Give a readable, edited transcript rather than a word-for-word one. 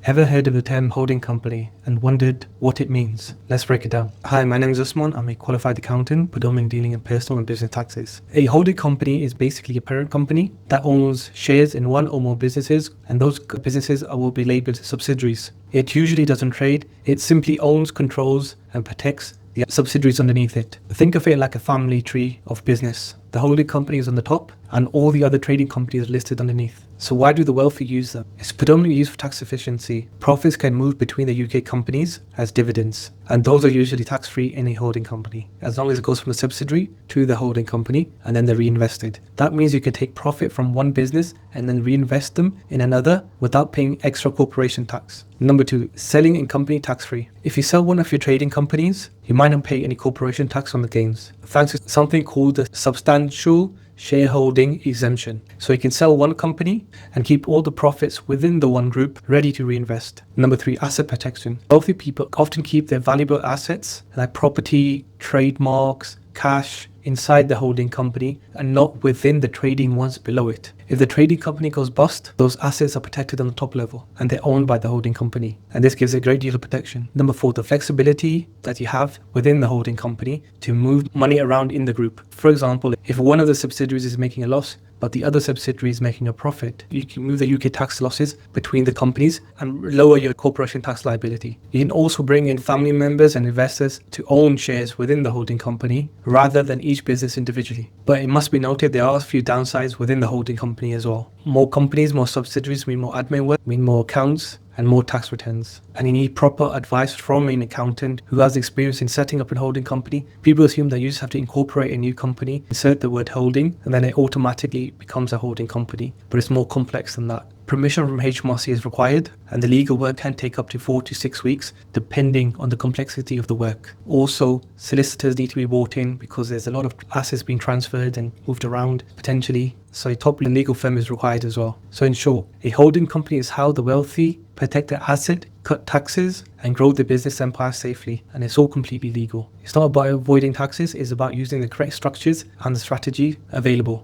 Ever heard of the term holding company and wondered what it means? Let's break it down. Hi, my name is Usman. I'm a qualified accountant, predominantly dealing in personal and business taxes. A holding company is basically a parent company that owns shares in one or more businesses, and those businesses will be labeled subsidiaries. It usually doesn't trade. It simply owns, controls, and protects the subsidiaries underneath it. Think of it like a family tree of business. The holding company is on the top and all the other trading companies are listed underneath. So why do the wealthy use them? It's predominantly used for tax efficiency. Profits can move between the UK companies as dividends, and those are usually tax-free in a holding company, as long as it goes from the subsidiary to the holding company and then they're reinvested. That means you can take profit from one business and then reinvest them in another without paying extra corporation tax. Number 2, selling in company tax-free. If you sell one of your trading companies, you might not pay any corporation tax on the gains, thanks to something called the Substantial Shareholding Exemption. So you can sell one company and keep all the profits within the one group ready to reinvest. Number 3, asset protection. Wealthy people often keep their valuable assets like property, trademarks, cash inside the holding company and not within the trading ones below it. If the trading company goes bust, those assets are protected on the top level and they're owned by the holding company. And this gives a great deal of protection. Number 4, the flexibility that you have within the holding company to move money around in the group. For example, if one of the subsidiaries is making a loss, but the other subsidiary is making a profit, you can move the UK tax losses between the companies and lower your corporation tax liability. You can also bring in family members and investors to own shares within the holding company rather than each business individually. But it must be noted there are a few downsides within the holding company as well. More companies, more subsidiaries mean more admin work, mean more accounts and more tax returns. And you need proper advice from an accountant who has experience in setting up a holding company. People assume that you just have to incorporate a new company, insert the word holding, and then it automatically becomes a holding company. But it's more complex than that. Permission from HMRC is required, and the legal work can take up to 4 to 6 weeks, depending on the complexity of the work. Also, solicitors need to be brought in because there's a lot of assets being transferred and moved around potentially. So a top legal firm is required as well. So in short, a holding company is how the wealthy protect their asset, cut taxes, and grow the business empire safely. And it's all completely legal. It's not about avoiding taxes, it's about using the correct structures and the strategy available.